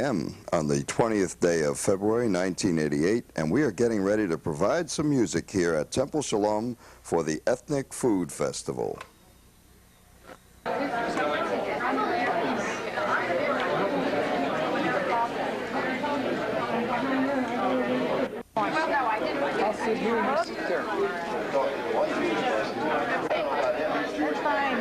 p.m. on the 20th day of February 1988, and we are getting ready to provide some music here at Temple Shalom for the Ethnic Food Festival. I'll sit here and you sit there. That's fine.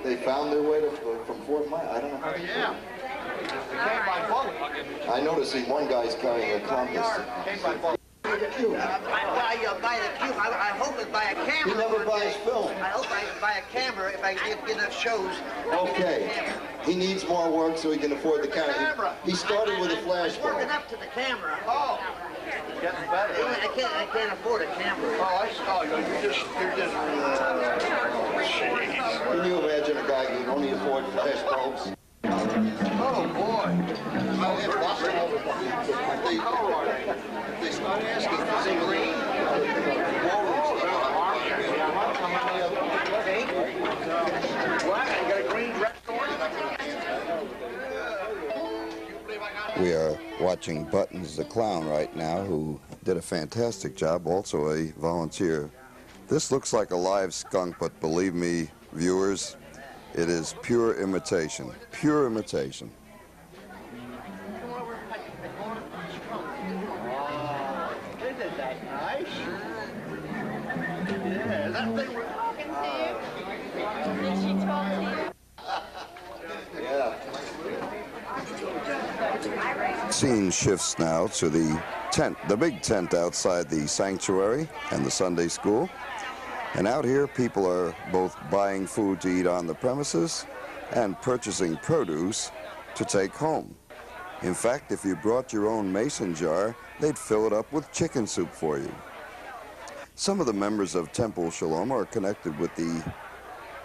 They found their way from Fort Myers. I don't know. Yeah. They came by boat. I noticed one guy's carrying a compass. Came by boat. Buy the cube. I hope it's buy a camera. He never buys film. I hope I buy a camera if I get enough shows. Okay. He needs more work so he can afford the camera. He started with a Working flashbulb. up to the camera. Oh. It's getting better. I can't afford a camera. Oh, I saw you. You're just jeez. Can you imagine a guy who can only afford flashbulbs? Oh, boy. They start asking, is it green? We are watching Buttons the Clown right now, who did a fantastic job, also a volunteer. This looks like a live skunk, but believe me, viewers, it is pure imitation. Pure imitation. Isn't that nice? Yeah, that thing was talking to you. Did she talk to you? Scene shifts now to the tent, the big tent outside the sanctuary and the Sunday school. And out here, people are both buying food to eat on the premises and purchasing produce to take home. In fact, if you brought your own mason jar, they'd fill it up with chicken soup for you. Some of the members of Temple Shalom are connected with the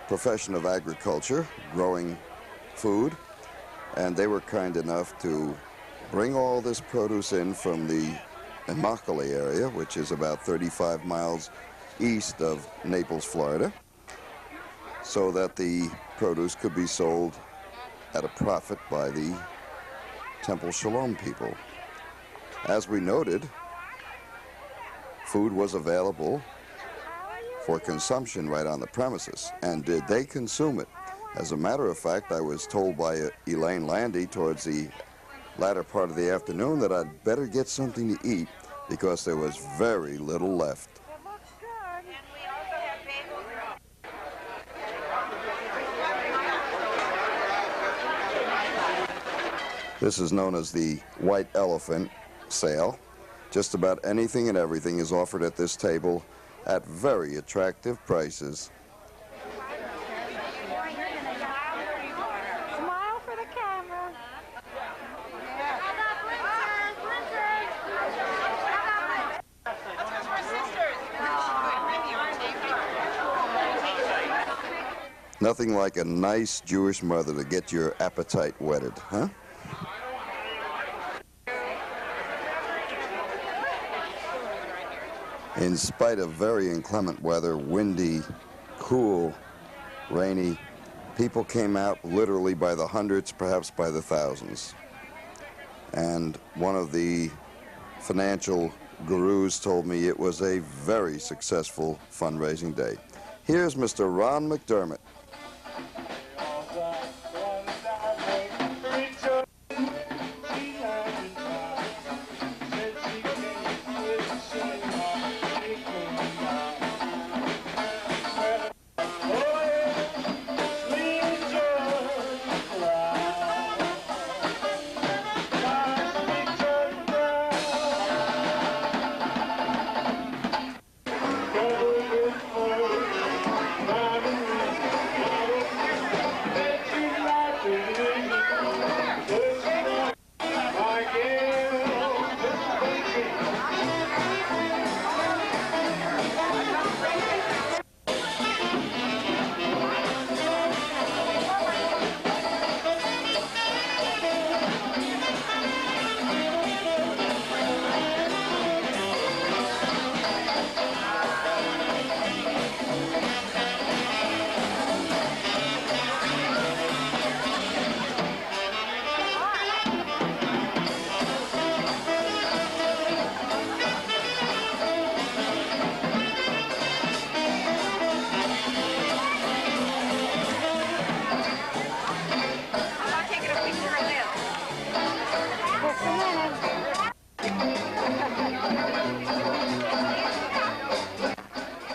profession of agriculture, growing food, and they were kind enough to bring all this produce in from the Immokalee area, which is about 35 miles east of Naples, Florida, so that the produce could be sold at a profit by the Temple Shalom people. As we noted, food was available for consumption right on the premises, and did they consume it? As a matter of fact, I was told by Elaine Landy towards the latter part of the afternoon that I'd better get something to eat because there was very little left. This is known as the White Elephant sale. Just about anything and everything is offered at this table at very attractive prices. Smile for the camera. Nothing like a nice Jewish mother to get your appetite whetted, huh? In spite of very inclement weather, windy, cool, rainy, people came out literally by the hundreds, perhaps by the thousands. And one of the financial gurus told me it was a very successful fundraising day. Here's Mr. Ron McDermott.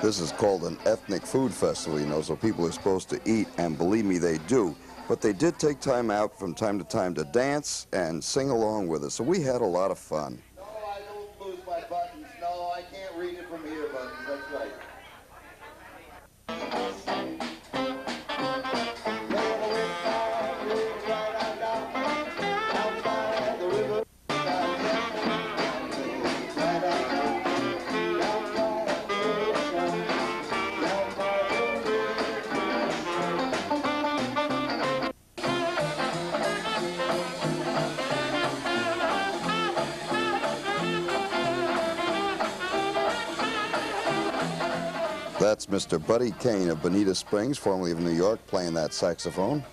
This is called an ethnic food festival, you know, so people are supposed to eat, and believe me, they do. But they did take time out from time to time to dance and sing along with us, so we had a lot of fun. No, I don't lose my buttons. No, I can't read it from here, buttons. That's right. That's Mr. Buddy Kane of Bonita Springs, formerly of New York, playing that saxophone.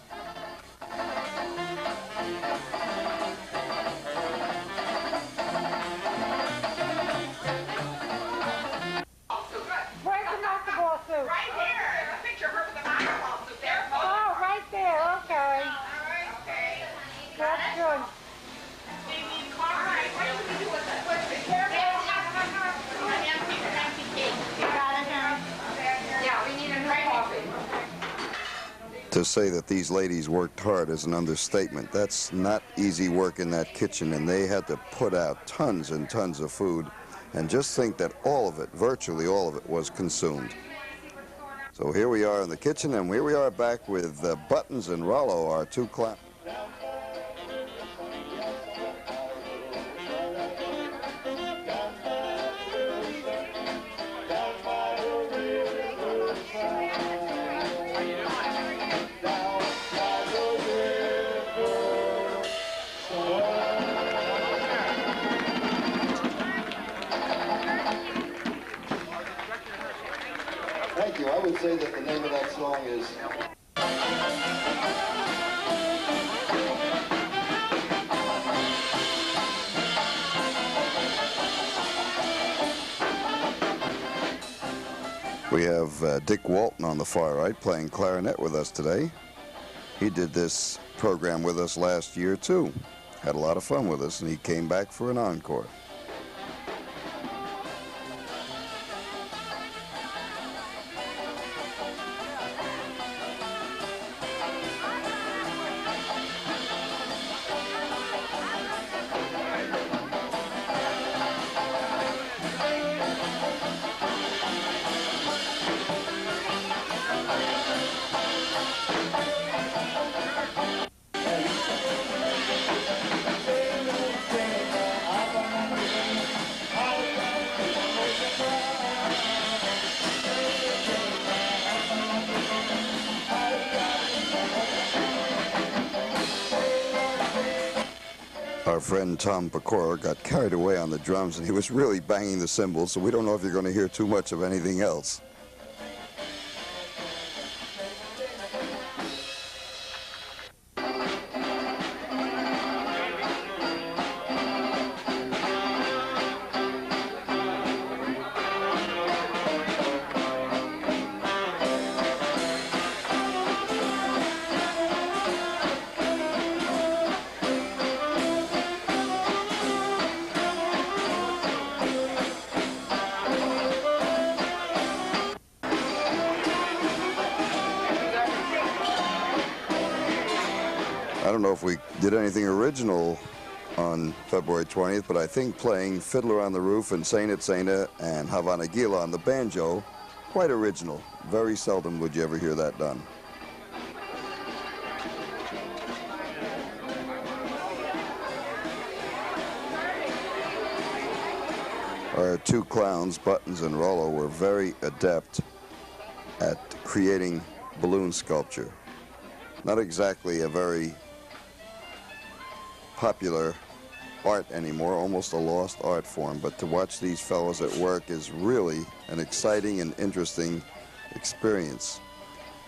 Where's the basketball suit? Right here. There's a picture of her with the basketball suit there. Oh, right there. Okay. All right, okay. That's good. All right, what do we do with it? What's the careful? Yeah, we need a new coffee. To say that these ladies worked hard is an understatement. That's not easy work in that kitchen, and they had to put out tons and tons of food. And just think that all of it, virtually all of it, was consumed. So here we are in the kitchen, and here we are back with Buttons and Rollo, our two clowns. Thank you. I would say that the name of that song is... We have Dick Walton on the far right playing clarinet with us today. He did this program with us last year too. Had a lot of fun with us, and he came back for an encore. Our friend Tom Pecora got carried away on the drums, and he was really banging the cymbals, so we don't know if you're going to hear too much of anything else. I don't know if we did anything original on February 20th, but I think playing Fiddler on the Roof and Saint It Saint It and Havana Gila on the banjo, quite original. Very seldom would you ever hear that done. Our two clowns, Buttons and Rollo, were very adept at creating balloon sculpture. Not exactly a very popular art anymore, almost a lost art form, but to watch these fellows at work is really an exciting and interesting experience.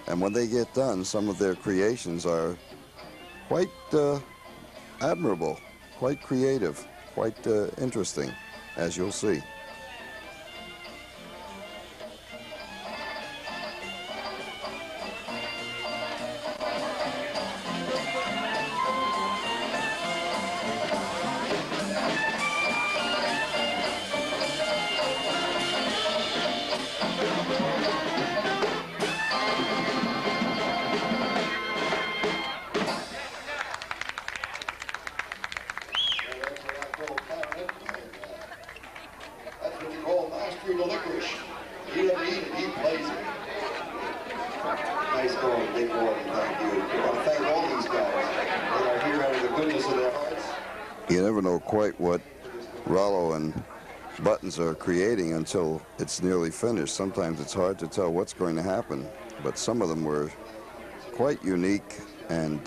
And when they get done, some of their creations are quite admirable, quite creative, quite interesting, as you'll see. through the licorice. He doesn't eat it, he plays it. Nice going, big boy, thank you. I want to thank all these guys. They are here out of the goodness of their hearts. You never know quite what Rollo and Buttons are creating until it's nearly finished. Sometimes it's hard to tell what's going to happen, but some of them were quite unique, and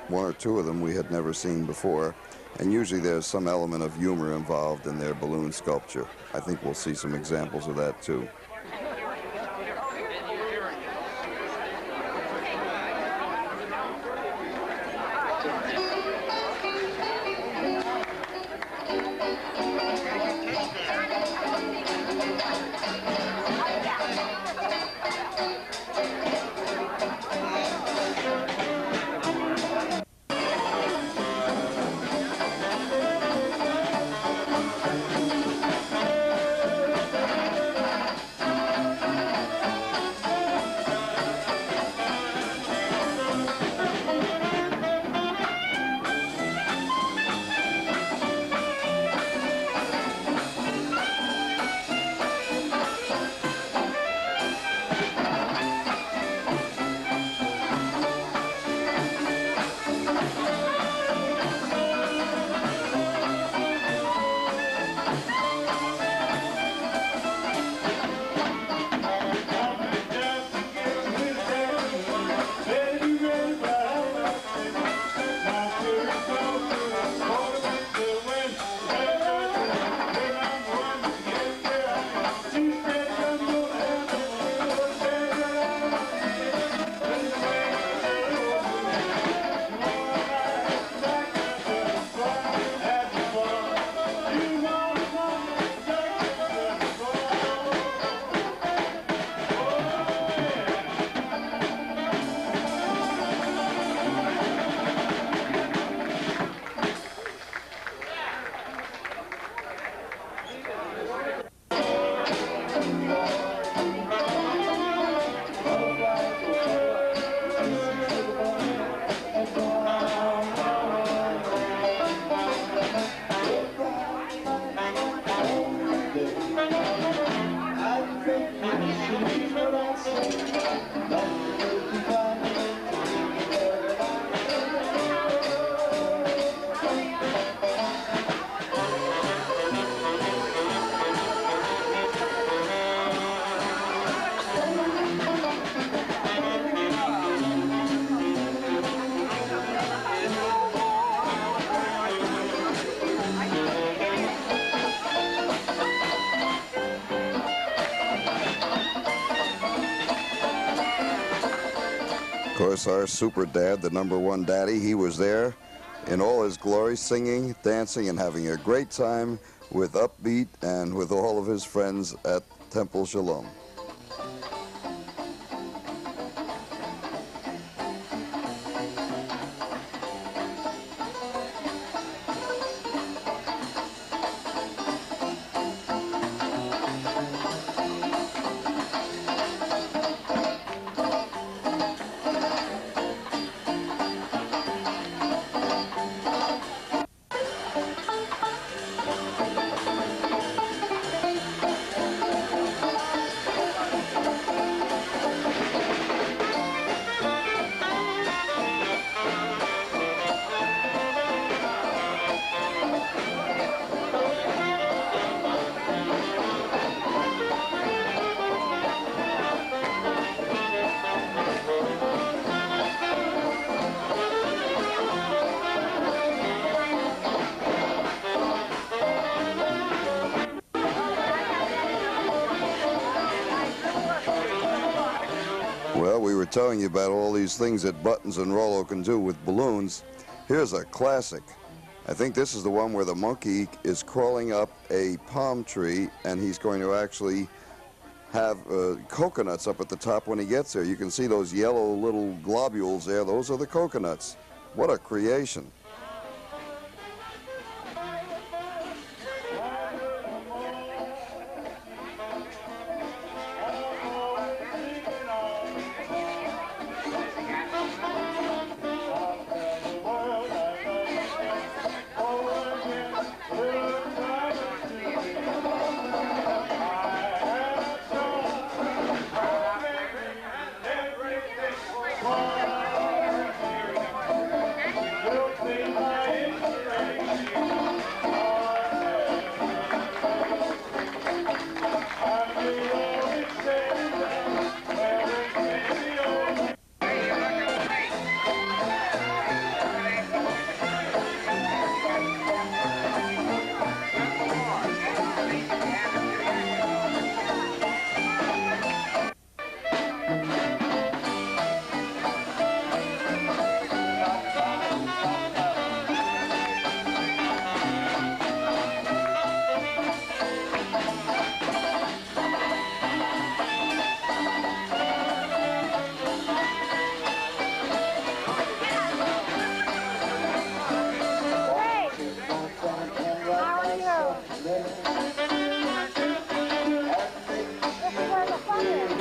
one or two of them we had never seen before. And usually there's some element of humor involved in their balloon sculpture. I think we'll see some examples of that too. Of course, our super dad, the #1 daddy, he was there in all his glory, singing, dancing, and having a great time with Upbeat and with all of his friends at Temple Shalom. Well, we were telling you about all these things that Buttons and Rollo can do with balloons. Here's a classic. I think this is the one where the monkey is crawling up a palm tree, and he's going to actually have coconuts up at the top when he gets there. You can see those yellow little globules there. Those are the coconuts. What a creation. This is where the fun is.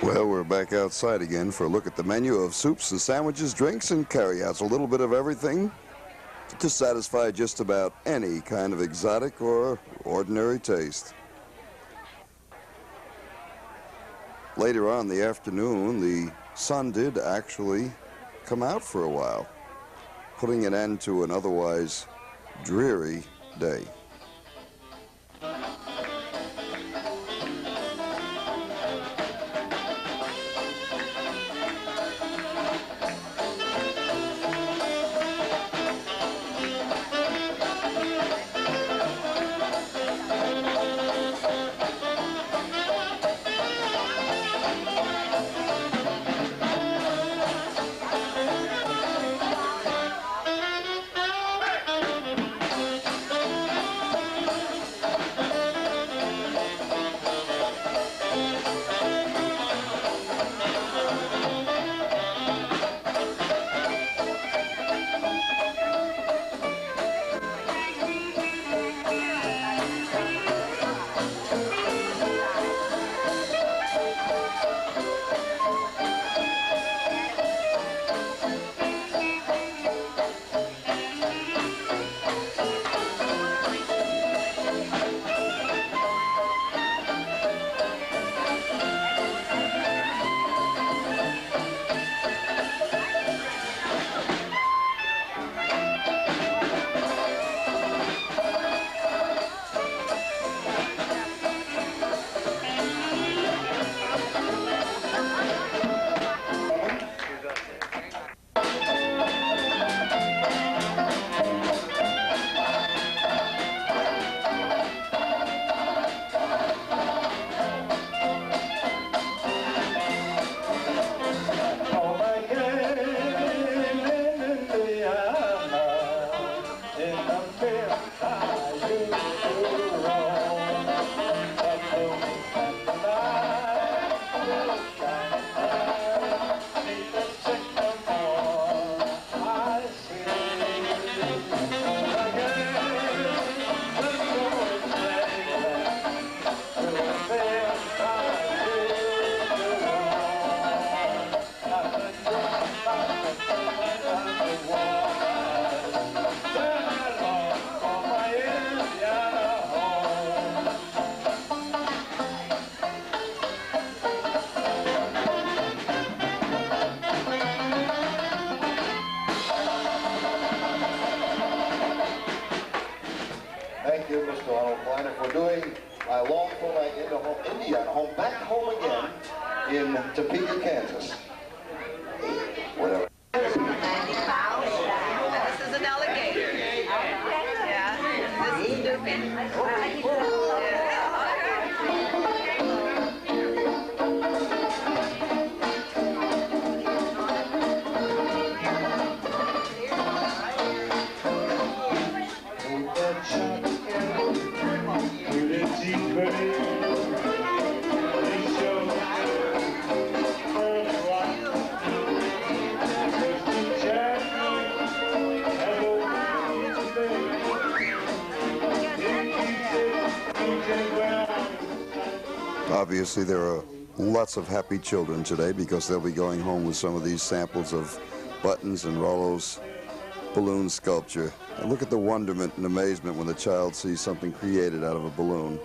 Well, we're back outside again for a look at the menu of soups and sandwiches, drinks and carryouts. A little bit of everything to satisfy just about any kind of exotic or ordinary taste. Later on in the afternoon, the sun did actually come out for a while, putting an end to an otherwise dreary day. India, back home again in Topeka, Kansas. Whatever. This is an alligator. Yeah. This is Snoopy. Obviously, there are lots of happy children today because they'll be going home with some of these samples of Buttons and Rollo's balloon sculpture. And look at the wonderment and amazement when the child sees something created out of a balloon.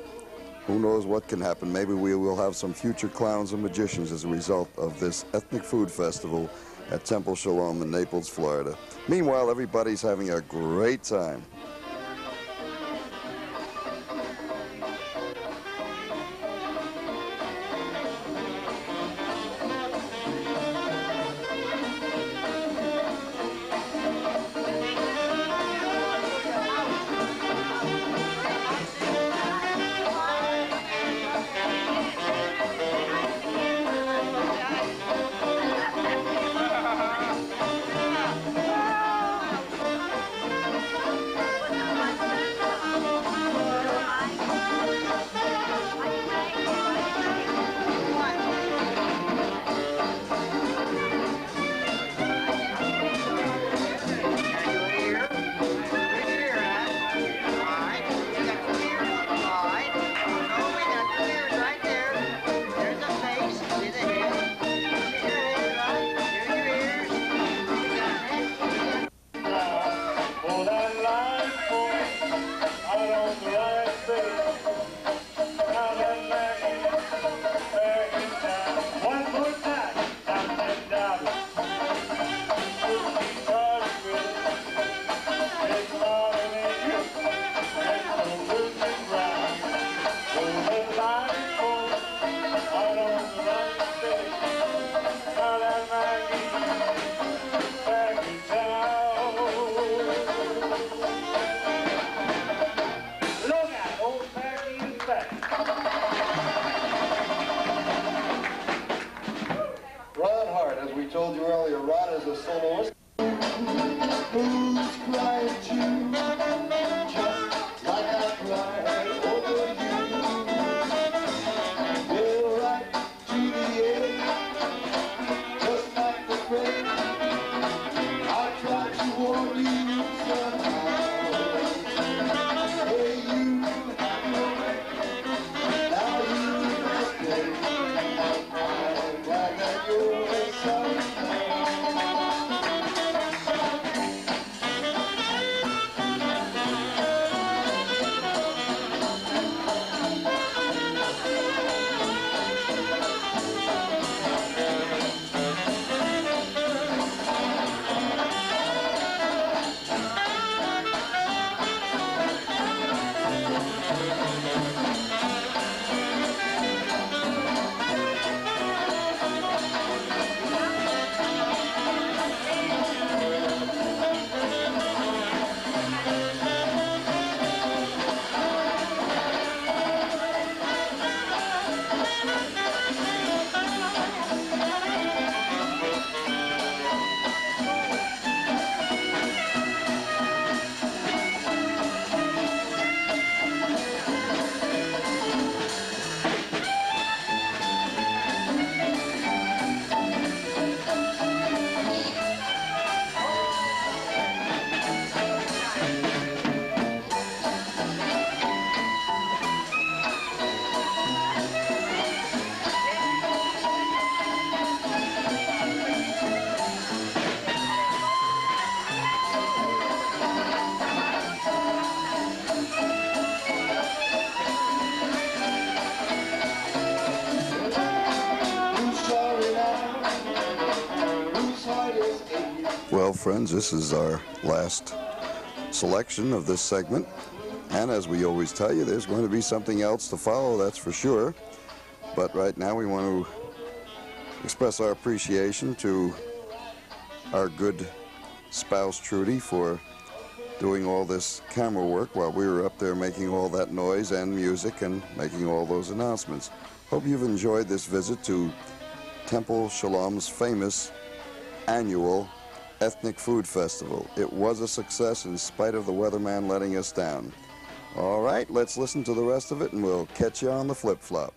Who knows what can happen? Maybe we will have some future clowns and magicians as a result of this ethnic food festival at Temple Shalom in Naples, Florida. Meanwhile, everybody's having a great time. Well, friends, this is our last selection of this segment. And as we always tell you, there's going to be something else to follow, that's for sure. but right now we want to express our appreciation to our good spouse Trudy for doing all this camera work while we were up there making all that noise and music and making all those announcements. Hope you've enjoyed this visit to Temple Shalom's famous annual Ethnic Food Festival. It was a success in spite of the weatherman letting us down. All right, let's listen to the rest of it and we'll catch you on the flip-flop.